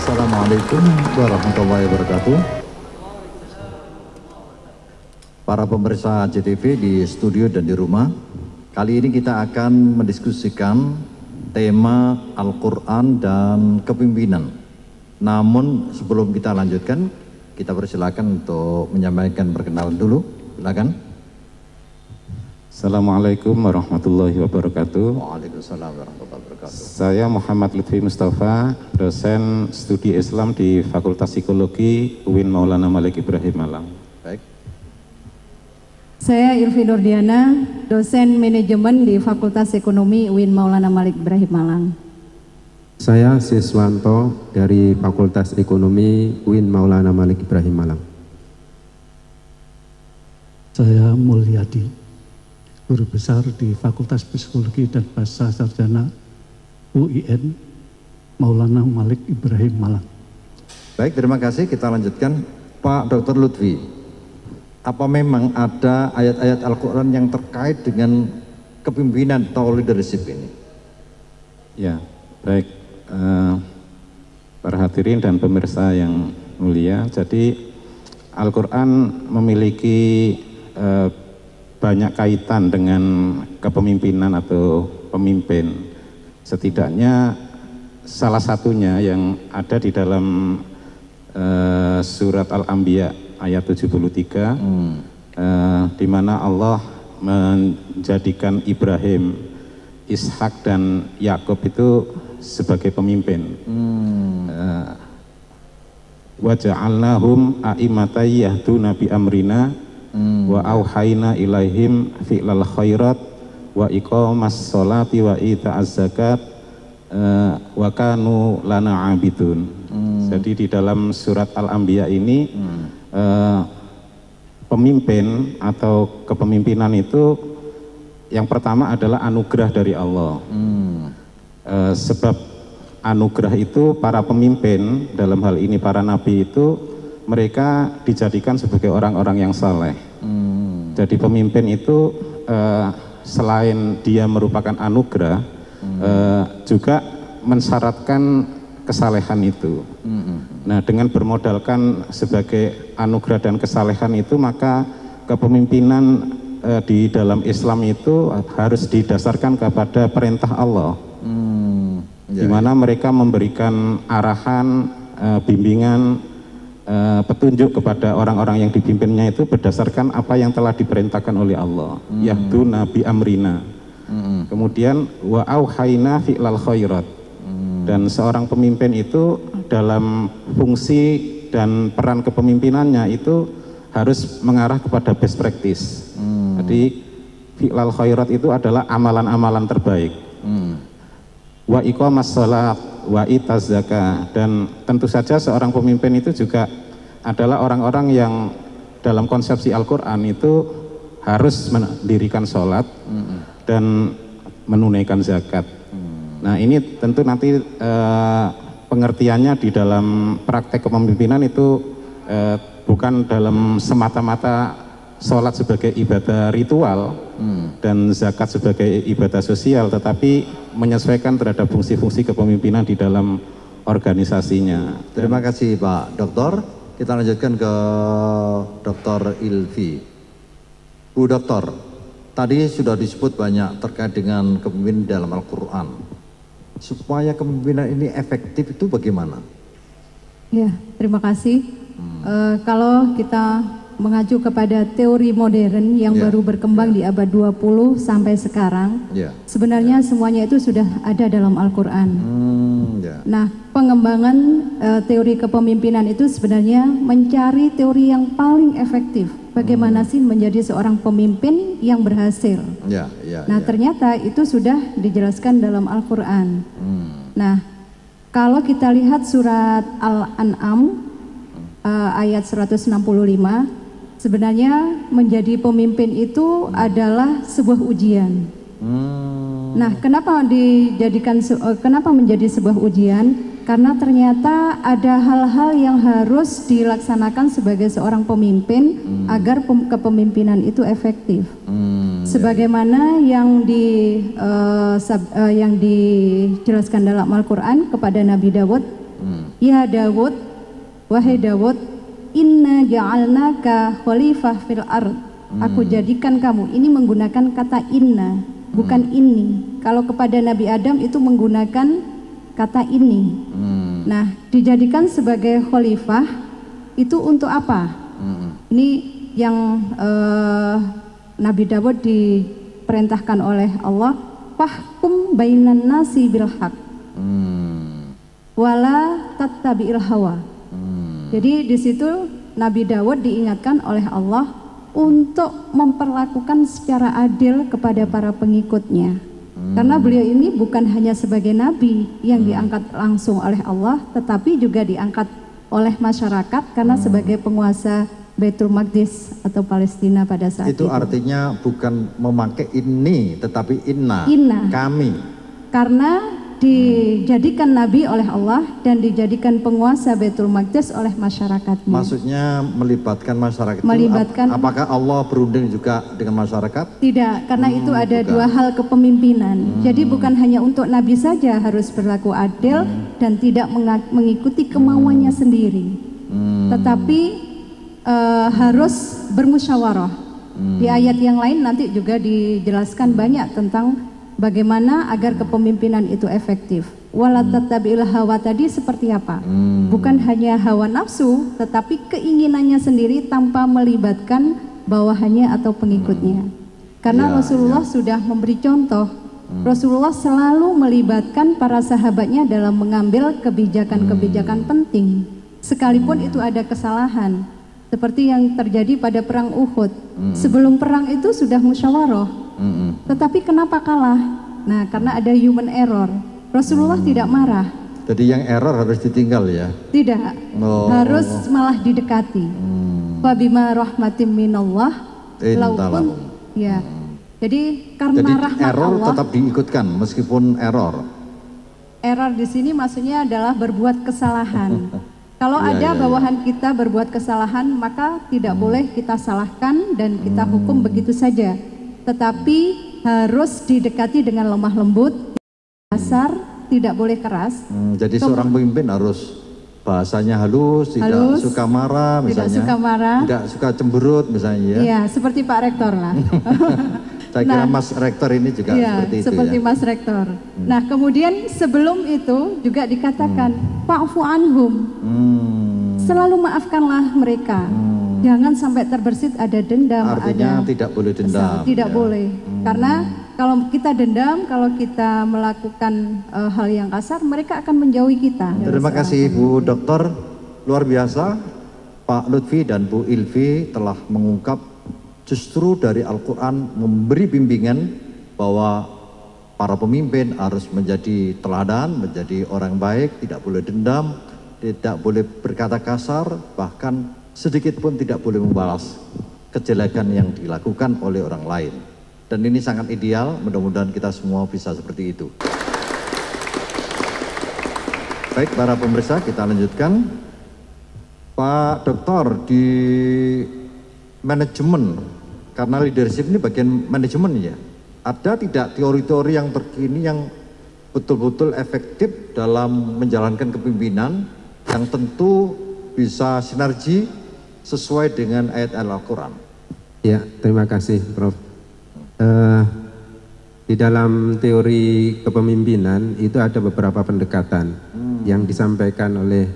Assalamualaikum warahmatullahi wabarakatuh. Para pemirsa JTV di studio dan di rumah, kali ini kita akan mendiskusikan tema Al-Quran dan kepemimpinan. Namun sebelum kita lanjutkan, kita persilakan untuk menyampaikan perkenalan dulu. Silakan. Assalamualaikum warahmatullahi wabarakatuh. Waalaikumsalam warahmatullahi wabarakatuh. Saya Muhammad Lutfi Mustafa, dosen studi Islam di Fakultas Psikologi UIN Maulana Malik Ibrahim Malang. Baik. Saya Irfi Nurdiana, dosen manajemen di Fakultas Ekonomi UIN Maulana Malik Ibrahim Malang. Saya Siswanto dari Fakultas Ekonomi UIN Maulana Malik Ibrahim Malang. Saya Mulyadi, guru besar di Fakultas Psikologi dan Bahasa Sarjana UIN Maulana Malik Ibrahim Malang. Baik, terima kasih. Kita lanjutkan. Pak Dr. Lutfi, apa memang ada ayat-ayat Al-Quran yang terkait dengan kepemimpinan atau leadership ini? Ya, baik. Para hadirin dan pemirsa yang mulia, jadi Al-Quran memiliki banyak kaitan dengan kepemimpinan atau pemimpin. Setidaknya salah satunya yang ada di dalam surat Al-Anbiya ayat 73, di mana Allah menjadikan Ibrahim, Ishak dan Yakub itu sebagai pemimpin. Wa ja'alnahum a'immatan yahduna bi amrina wa auhayna ilaihim fi'lal khairat wa iqamas sholati wa ita'az zakat wa kanu lana abidun. Jadi di dalam surat Al-Anbiya ini pemimpin atau kepemimpinan itu yang pertama adalah anugerah dari Allah. Sebab anugerah itu para pemimpin, dalam hal ini para nabi itu, mereka dijadikan sebagai orang-orang yang saleh. Jadi pemimpin itu selain dia merupakan anugerah, juga mensyaratkan kesalehan itu. Nah, dengan bermodalkan sebagai anugerah dan kesalehan itu, maka kepemimpinan di dalam Islam itu harus didasarkan kepada perintah Allah, di mana mereka memberikan arahan, bimbingan, petunjuk kepada orang-orang yang dipimpinnya itu berdasarkan apa yang telah diperintahkan oleh Allah. Yahduna bi amrina. Kemudian wa auhayna fi'lal khairat. Dan seorang pemimpin itu dalam fungsi dan peran kepemimpinannya itu harus mengarah kepada best practice. Jadi fi'lal khairat itu adalah amalan-amalan terbaik. Wa iqamas shalah wa itaz zakah. Dan tentu saja seorang pemimpin itu juga adalah orang-orang yang dalam konsepsi Al-Quran itu harus mendirikan sholat dan menunaikan zakat. Nah, ini tentu nanti pengertiannya di dalam praktek kepemimpinan itu bukan dalam semata-mata sholat sebagai ibadah ritual dan zakat sebagai ibadah sosial, tetapi menyesuaikan terhadap fungsi-fungsi kepemimpinan di dalam organisasinya. Terima kasih Pak Dokter. Kita lanjutkan ke Dr. Ilvi. Bu Dokter, tadi sudah disebut banyak terkait dengan kepemimpinan dalam Al-Quran. Supaya kepemimpinan ini efektif itu bagaimana? Ya, terima kasih. Kalau kita mengacu kepada teori modern yang baru berkembang di abad 20 sampai sekarang, sebenarnya semuanya itu sudah ada dalam Al-Quran. Nah, pengembangan teori kepemimpinan itu sebenarnya mencari teori yang paling efektif. Bagaimana sih menjadi seorang pemimpin yang berhasil? Nah, ternyata itu sudah dijelaskan dalam Al-Quran. Nah, kalau kita lihat surat Al-An'am ayat 165, sebenarnya menjadi pemimpin itu adalah sebuah ujian. Nah, kenapa menjadi sebuah ujian? Karena ternyata ada hal-hal yang harus dilaksanakan sebagai seorang pemimpin agar kepemimpinan itu efektif. Sebagaimana yang dijelaskan dalam Al-Quran kepada Nabi Dawud, Ya Dawud, wahai Dawud, inna ja'alnaka khalifah fil ard. Aku jadikan kamu. Ini menggunakan kata inna, bukan ini. Kalau kepada Nabi Adam itu menggunakan kata ini. Nah, dijadikan sebagai khalifah itu untuk apa? Ini yang Nabi Dawud diperintahkan oleh Allah, fahkum bainan nasi bil haq wala tattabi'il hawa. Jadi di situ Nabi Dawud diingatkan oleh Allah untuk memperlakukan secara adil kepada para pengikutnya. Karena beliau ini bukan hanya sebagai nabi yang diangkat langsung oleh Allah, tetapi juga diangkat oleh masyarakat karena sebagai penguasa Baitul Maqdis atau Palestina pada saat itu. Itu artinya bukan memakai ini, tetapi inna. Kami. Karena dijadikan nabi oleh Allah dan dijadikan penguasa Baitul Maqdis oleh masyarakatnya. Maksudnya melibatkan masyarakat itu, apakah Allah berunding juga dengan masyarakat? Tidak, karena itu ada dua hal kepemimpinan. Jadi bukan hanya untuk nabi saja harus berlaku adil dan tidak mengikuti kemauannya sendiri, tetapi harus bermusyawarah. Di ayat yang lain nanti juga dijelaskan banyak tentang bagaimana agar kepemimpinan itu efektif. Wala tattabi'il hawa tadi seperti apa? Bukan hanya hawa nafsu, tetapi keinginannya sendiri tanpa melibatkan bawahannya atau pengikutnya. Karena Rasulullah sudah memberi contoh. Rasulullah selalu melibatkan para sahabatnya dalam mengambil kebijakan-kebijakan penting. Sekalipun itu ada kesalahan. Seperti yang terjadi pada perang Uhud. Sebelum perang itu sudah musyawarah. Tetapi kenapa kalah? Nah, karena ada human error. Rasulullah tidak marah. Jadi yang error harus ditinggal ya? Tidak, harus malah didekati. Fabima rahmatim minallah laupun ya. Jadi karena rahmat error Allah, tetap diikutkan meskipun error. Error di sini maksudnya adalah berbuat kesalahan. Kalau ada bawahan kita berbuat kesalahan, maka tidak boleh kita salahkan dan kita hukum begitu saja. Tetapi harus didekati dengan lemah lembut, kasar, tidak boleh keras. Jadi seorang pemimpin harus bahasanya halus, tidak suka marah misalnya, tidak suka cemberut misalnya. Iya, seperti Pak Rektor lah. Saya kira Mas Rektor ini juga seperti itu seperti ya. Mas Rektor. Nah, kemudian sebelum itu juga dikatakan fa'fu anhum. Selalu maafkanlah mereka. Jangan sampai terbersit ada dendam. Artinya tidak boleh dendam. Tidak boleh. Karena kalau kita dendam, kalau kita melakukan hal yang kasar, mereka akan menjauhi kita. Terima kasih Bu Dokter. Luar biasa. Pak Lutfi dan Bu Ilvi telah mengungkap justru dari Al-Quran memberi bimbingan bahwa para pemimpin harus menjadi teladan, menjadi orang baik, tidak boleh dendam, tidak boleh berkata kasar, bahkan sedikit pun tidak boleh membalas kejelekan yang dilakukan oleh orang lain. Dan ini sangat ideal, mudah-mudahan kita semua bisa seperti itu. Baik para pemirsa, kita lanjutkan. Pak Doktor, di manajemen, karena leadership ini bagian manajemen ya, ada tidak teori-teori yang terkini yang betul-betul efektif dalam menjalankan kepemimpinan yang tentu bisa sinergi sesuai dengan ayat Al-Quran? Ya, terima kasih Prof. Di dalam teori kepemimpinan itu ada beberapa pendekatan yang disampaikan oleh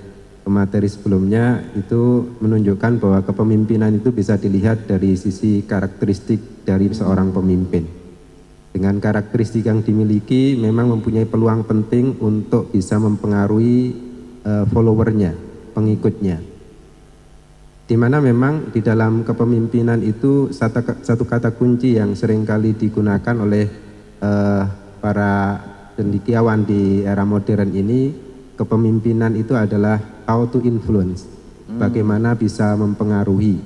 pemateri sebelumnya, itu menunjukkan bahwa kepemimpinan itu bisa dilihat dari sisi karakteristik dari seorang pemimpin. Dengan karakteristik yang dimiliki memang mempunyai peluang penting untuk bisa mempengaruhi followernya, pengikutnya. Di mana memang di dalam kepemimpinan itu satu kata kunci yang seringkali digunakan oleh para cendekiawan di era modern ini, kepemimpinan itu adalah how to influence, bagaimana bisa mempengaruhi,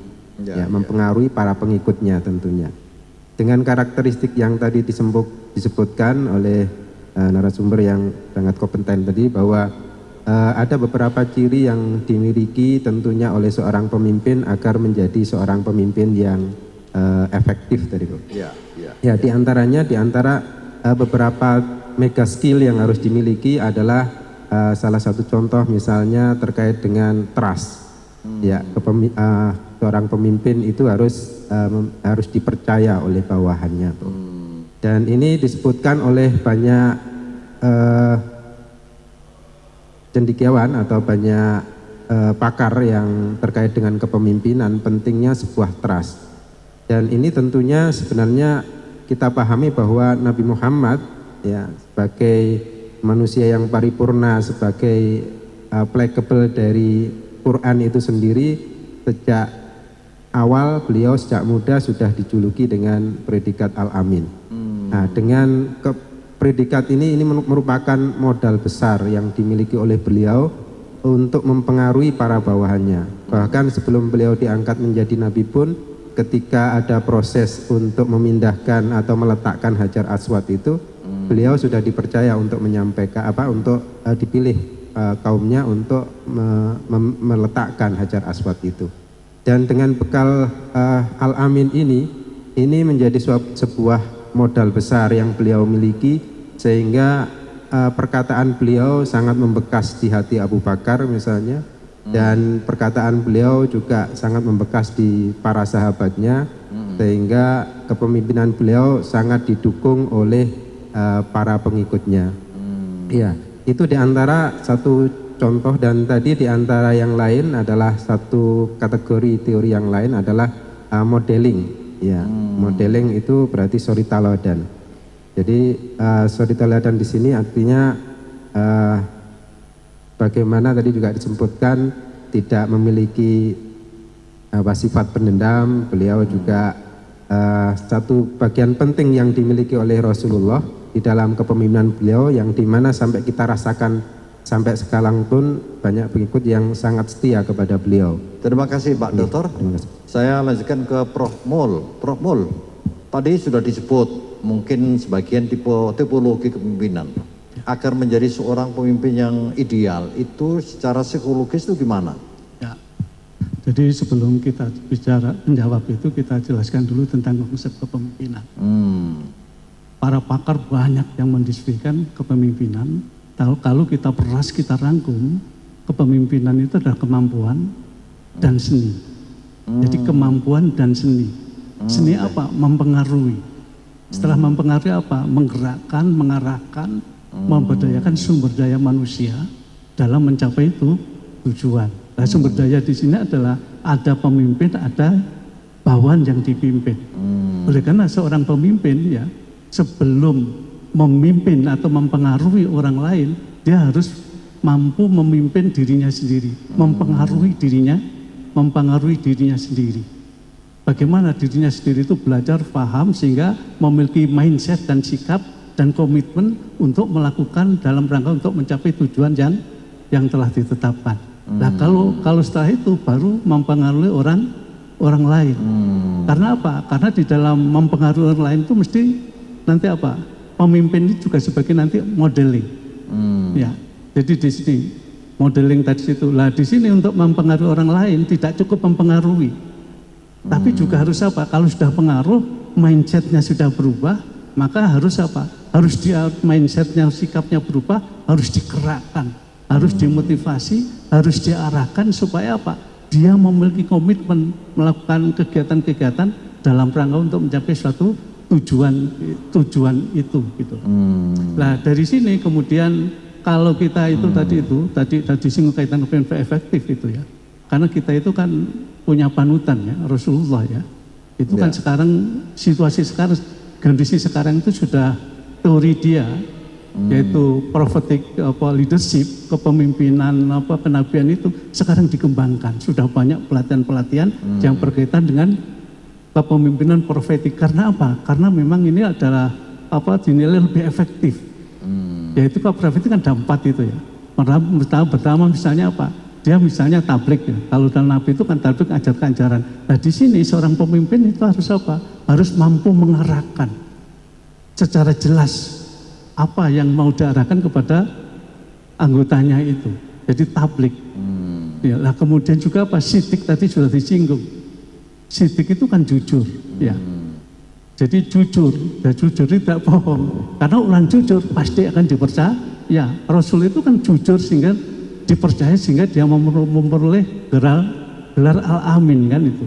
mempengaruhi para pengikutnya tentunya. Dengan karakteristik yang tadi disebutkan oleh narasumber yang sangat kompeten tadi, bahwa ada beberapa ciri yang dimiliki tentunya oleh seorang pemimpin agar menjadi seorang pemimpin yang efektif tadi, Bu. Ya, di antara beberapa mega skill yang harus dimiliki adalah salah satu contoh misalnya terkait dengan trust. Ya, seorang pemimpin itu harus dipercaya oleh bawahannya. Dan ini disebutkan oleh banyak cendekiawan atau banyak pakar yang terkait dengan kepemimpinan, pentingnya sebuah trust. Dan ini tentunya sebenarnya kita pahami bahwa Nabi Muhammad ya sebagai manusia yang paripurna, sebagai applicable dari Quran itu sendiri, sejak awal beliau sejak muda sudah dijuluki dengan predikat Al-Amin. Nah, dengan predikat ini merupakan modal besar yang dimiliki oleh beliau untuk mempengaruhi para bawahannya. Bahkan sebelum beliau diangkat menjadi nabi pun, ketika ada proses untuk memindahkan atau meletakkan Hajar Aswad itu, beliau sudah dipercaya untuk menyampaikan untuk dipilih kaumnya untuk meletakkan Hajar Aswad itu. Dan dengan bekal Al-Amin ini menjadi sebuah modal besar yang beliau miliki, sehingga perkataan beliau sangat membekas di hati Abu Bakar misalnya, dan perkataan beliau juga sangat membekas di para sahabatnya, sehingga kepemimpinan beliau sangat didukung oleh para pengikutnya. Iya, itu diantara satu contoh, dan tadi diantara yang lain adalah satu kategori teori yang lain adalah modeling. Ya, modeling itu berarti suri teladan. Jadi suri teladan di sini artinya bagaimana tadi juga disebutkan tidak memiliki sifat pendendam. Beliau juga satu bagian penting yang dimiliki oleh Rasulullah di dalam kepemimpinan beliau, yang dimana sampai kita rasakan sampai sekarang pun banyak pengikut yang sangat setia kepada beliau. Terima kasih Pak Dokter. Saya lanjutkan ke Prof. Mul. Prof. Mul, tadi sudah disebut mungkin sebagian tipologi kepemimpinan. Agar menjadi seorang pemimpin yang ideal itu secara psikologis itu gimana? Ya, jadi sebelum kita bicara menjawab itu, kita jelaskan dulu tentang konsep kepemimpinan. Para pakar banyak yang mendiskusikan kepemimpinan. Kalau kita peras, kita rangkum, kepemimpinan itu adalah kemampuan dan seni. Jadi kemampuan dan seni. Seni apa? Mempengaruhi. Setelah mempengaruhi apa? Menggerakkan, mengarahkan, memberdayakan sumber daya manusia dalam mencapai itu tujuan. Nah, sumber daya di sini adalah ada pemimpin, ada bawahan yang dipimpin. Oleh karena seorang pemimpin ya, sebelum memimpin atau mempengaruhi orang lain, dia harus mampu memimpin dirinya sendiri, mempengaruhi dirinya sendiri. Bagaimana dirinya sendiri itu belajar, paham, sehingga memiliki mindset dan sikap dan komitmen untuk melakukan dalam rangka untuk mencapai tujuan yang telah ditetapkan. Nah, kalau setelah itu baru mempengaruhi orang lain. Karena apa? Karena di dalam mempengaruhi orang lain itu mesti nanti apa? Pemimpin itu juga sebagai nanti modeling. Ya, jadi di sini modeling tadi itu. Lah di sini untuk mempengaruhi orang lain tidak cukup mempengaruhi, tapi juga harus apa? Kalau sudah pengaruh, mindsetnya sudah berubah, maka harus apa? Harus mindsetnya, sikapnya berubah, harus digerakkan, harus dimotivasi, harus diarahkan supaya apa? Dia memiliki komitmen melakukan kegiatan-kegiatan dalam rangka untuk mencapai suatu tujuan itu gitu. Nah dari sini kemudian kalau kita itu tadi singgung kaitan dengan efektif itu ya, karena kita itu kan punya panutan ya, Rasulullah ya. Itu kan sekarang situasi sekarang, kondisi sekarang itu sudah teori dia, yaitu prophetic leadership, kepemimpinan kenabian itu sekarang dikembangkan. Sudah banyak pelatihan-pelatihan yang berkaitan dengan kepemimpinan profetik. Karena apa? Karena memang ini adalah dinilai lebih efektif. Yaitu kalau profetik kan ada 4 itu ya. Pertama misalnya apa? Dia misalnya tablik ya. Kalau dalam Nabi itu kan tablik ajarkan ajaran. Nah di sini seorang pemimpin itu harus apa? Harus mampu mengarahkan secara jelas apa yang mau diarahkan kepada anggotanya itu. Jadi tablik. Ya, lah kemudian juga apa? Sidik tadi sudah disinggung. Sidik itu kan jujur, ya. Jadi jujur, dan jujur tidak bohong. Karena orang jujur pasti akan ya Rasul itu kan jujur sehingga dipercaya sehingga dia memperoleh gelar Al-Amin kan itu.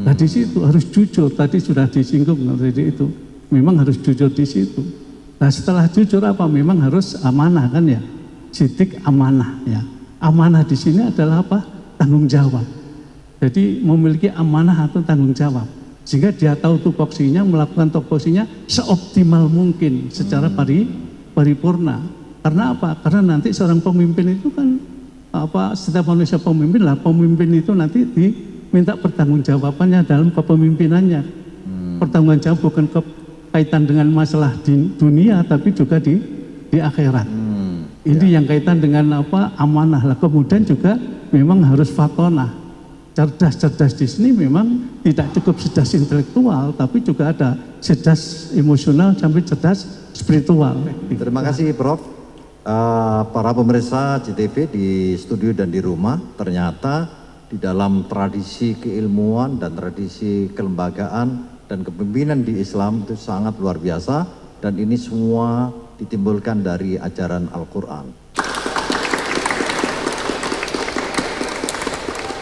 Nah di situ harus jujur, tadi sudah disinggung tadi itu, memang harus jujur di situ. Nah setelah jujur apa? Memang harus amanah kan ya, sidik amanah ya. Amanah di sini adalah apa? Tanggung jawab. Jadi memiliki amanah atau tanggung jawab. Sehingga dia tahu tupoksinya, melakukan tupoksinya seoptimal mungkin secara paripurna. Karena apa? Karena nanti seorang pemimpin itu kan setiap manusia pemimpin lah, pemimpin itu nanti diminta pertanggungjawabannya dalam kepemimpinannya. Pertanggungjawab bukan kaitan dengan masalah di dunia, tapi juga di akhirat. Ini yang kaitan dengan amanah lah. Kemudian juga memang harus fatonah. Cerdas di sini memang tidak cukup cerdas intelektual, tapi juga ada cerdas emosional sampai cerdas spiritual. Terima kasih Prof. Para pemirsa JTV di studio dan di rumah, ternyata di dalam tradisi keilmuan dan tradisi kelembagaan dan kepemimpinan di Islam itu sangat luar biasa, dan ini semua ditimbulkan dari ajaran Al-Quran.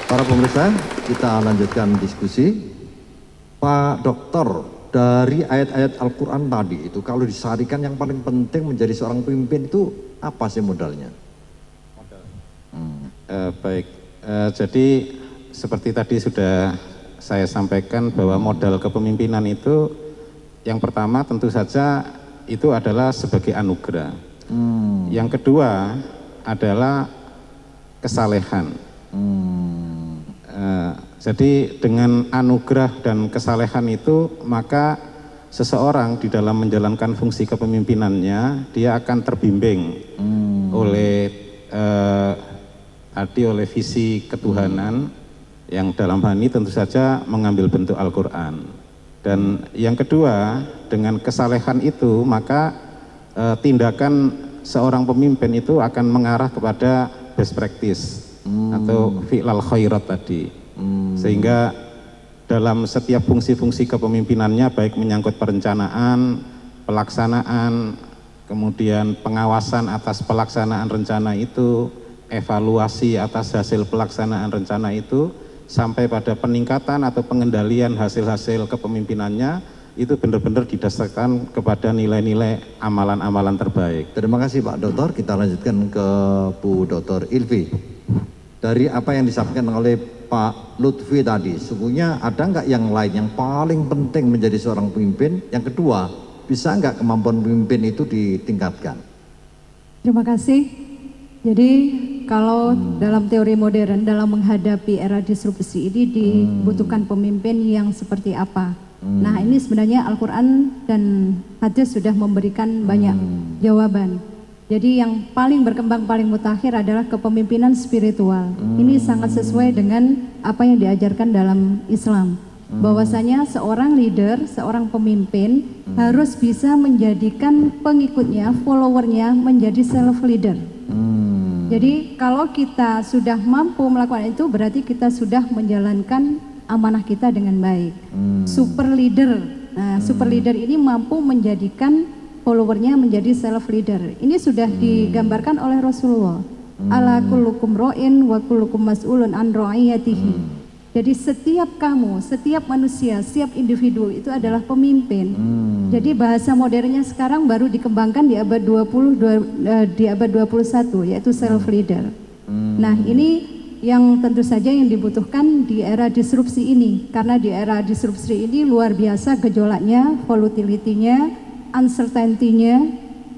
Para pemirsa, kita lanjutkan diskusi. Pak Dokter, dari ayat-ayat Al-Quran tadi itu kalau disarikan yang paling penting menjadi seorang pemimpin itu apa sih modalnya? Baik, jadi seperti tadi sudah saya sampaikan bahwa modal kepemimpinan itu yang pertama tentu saja itu adalah sebagai anugerah. Yang kedua adalah kesalehan. Jadi dengan anugerah dan kesalehan itu maka seseorang di dalam menjalankan fungsi kepemimpinannya dia akan terbimbing oleh oleh visi ketuhanan yang dalam hal ini tentu saja mengambil bentuk Al-Quran. Dan yang kedua, dengan kesalehan itu maka tindakan seorang pemimpin itu akan mengarah kepada best practice atau fi'lal khairat tadi. Sehingga dalam setiap fungsi-fungsi kepemimpinannya baik menyangkut perencanaan, pelaksanaan, kemudian pengawasan atas pelaksanaan rencana itu, evaluasi atas hasil pelaksanaan rencana itu, sampai pada peningkatan atau pengendalian hasil-hasil kepemimpinannya itu benar-benar didasarkan kepada nilai-nilai amalan-amalan terbaik. Terima kasih Pak Dokter. Kita lanjutkan ke Bu Dr. Ilvi. Dari apa yang disampaikan oleh Pak Lutfi tadi, sungguhnya ada nggak yang lain yang paling penting menjadi seorang pemimpin? Yang kedua, bisa nggak kemampuan pemimpin itu ditingkatkan? Terima kasih. Jadi kalau dalam teori modern, dalam menghadapi era disrupsi ini dibutuhkan pemimpin yang seperti apa? Nah ini sebenarnya Al-Quran dan hadis sudah memberikan banyak jawaban. Jadi yang paling berkembang, paling mutakhir adalah kepemimpinan spiritual. Ini sangat sesuai dengan apa yang diajarkan dalam Islam. Bahwasanya seorang leader, seorang pemimpin harus bisa menjadikan pengikutnya, followernya menjadi self leader. Jadi kalau kita sudah mampu melakukan itu berarti kita sudah menjalankan amanah kita dengan baik. Super leader, nah super leader ini mampu menjadikan followernya menjadi self leader. Ini sudah digambarkan oleh Rasulullah. Ala kullukum ra'in wa kullukum mas'ulun an ra'iyatihi. Jadi setiap kamu, setiap manusia, setiap individu itu adalah pemimpin. Jadi bahasa modernnya sekarang baru dikembangkan di abad 20, di abad 21 yaitu self leader. Nah, ini yang tentu saja yang dibutuhkan di era disrupsi ini. Karena di era disrupsi ini luar biasa gejolaknya, volatility-nya, uncertainty-nya,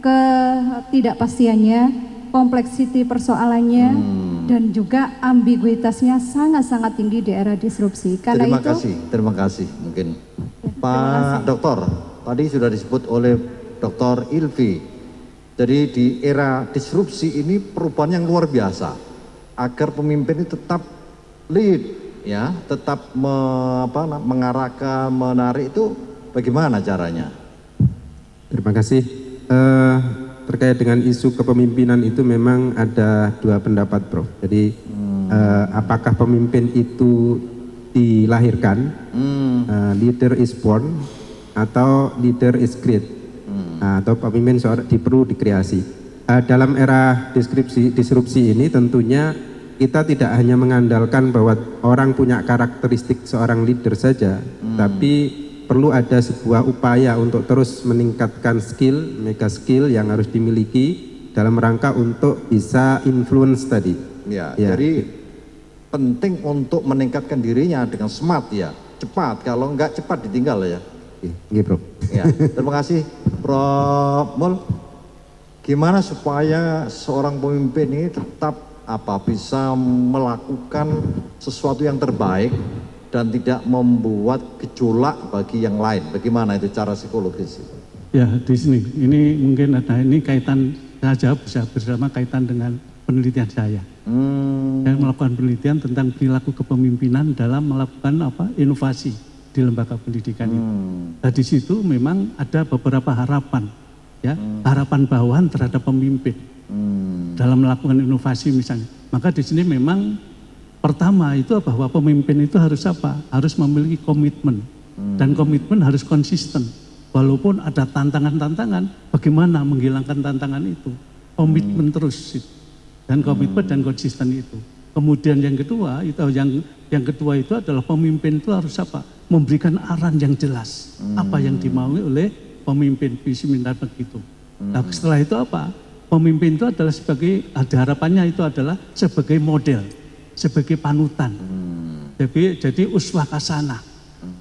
ketidakpastiannya, kompleksiti persoalannya, dan juga ambiguitasnya sangat-sangat tinggi di era disrupsi. Karena terima kasih. Mungkin Pak Dokter, tadi sudah disebut oleh Dr. Ilvi. Jadi di era disrupsi ini perubahan yang luar biasa. Agar pemimpin itu tetap lead, ya, tetap mengarahkan, menarik itu bagaimana caranya? Terima kasih. Terkait dengan isu kepemimpinan itu memang ada dua pendapat, Prof. Jadi apakah pemimpin itu dilahirkan, leader is born, atau leader is created, atau pemimpin perlu dikreasi. dalam era disrupsi ini tentunya kita tidak hanya mengandalkan bahwa orang punya karakteristik seorang leader saja, tapi perlu ada sebuah upaya untuk terus meningkatkan skill, mega skill yang harus dimiliki dalam rangka untuk bisa influence tadi. Ya. Jadi penting untuk meningkatkan dirinya dengan smart ya, cepat. Kalau enggak cepat ditinggal ya. Iya, Bro. Ya, terima kasih Prof. Mul. Gimana supaya seorang pemimpin ini tetap bisa melakukan sesuatu yang terbaik dan tidak membuat gejolak bagi yang lain? Bagaimana itu cara psikologis? Ya, di sini ini mungkin ada ini kaitan, saya jawab bersama kaitan dengan penelitian saya. Saya melakukan penelitian tentang perilaku kepemimpinan dalam melakukan inovasi di lembaga pendidikan itu. Nah, di situ memang ada beberapa harapan, ya, harapan bawahan terhadap pemimpin dalam melakukan inovasi misalnya. Maka di sini memang pertama itu bahwa pemimpin itu harus harus memiliki komitmen, dan komitmen harus konsisten. Walaupun ada tantangan-tantangan, bagaimana menghilangkan tantangan itu? Komitmen terus dan komitmen dan konsisten itu. Kemudian yang kedua itu adalah pemimpin itu harus memberikan arahan yang jelas apa yang dimaui oleh pemimpin, visi misi begitu. Nah, setelah itu pemimpin itu adalah harapannya itu adalah sebagai model, sebagai panutan. Jadi uswah hasanah.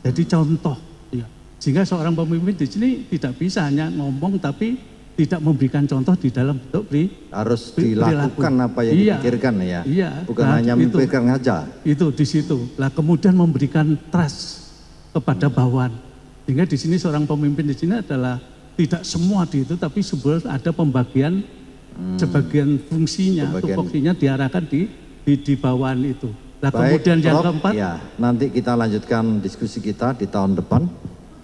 Jadi contoh, ya. Sehingga seorang pemimpin di sini tidak bisa hanya ngomong tapi tidak memberikan contoh di dalam bentuk harus dilakukan apa yang dipikirkan ya. Iya, bukan hanya memikirkan saja. Itu di situ. Lah kemudian memberikan trust kepada bawahan. Sehingga di sini seorang pemimpin di sini adalah tidak semua di itu, tapi sebenarnya ada pembagian sebagian fungsinya, tupoksinya diarahkan di bawahan itu. Nah, kemudian yang keempat, ya, nanti kita lanjutkan diskusi kita di tahun depan.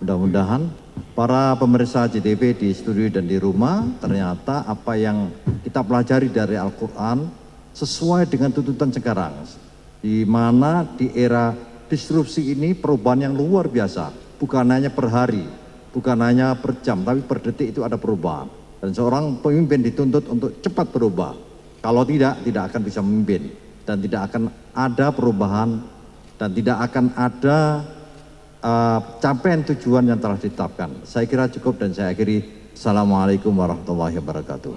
Mudah-mudahan para pemirsa JTV di studio dan di rumah, ternyata apa yang kita pelajari dari Al-Quran sesuai dengan tuntutan sekarang, di mana di era disrupsi ini perubahan yang luar biasa, bukan hanya per hari, bukan hanya per jam, tapi per detik itu ada perubahan. Dan seorang pemimpin dituntut untuk cepat berubah. Kalau tidak akan bisa memimpin, dan tidak akan ada perubahan, dan tidak akan ada capaian tujuan yang telah ditetapkan. Saya kira cukup dan saya akhiri. Assalamualaikum warahmatullahi wabarakatuh.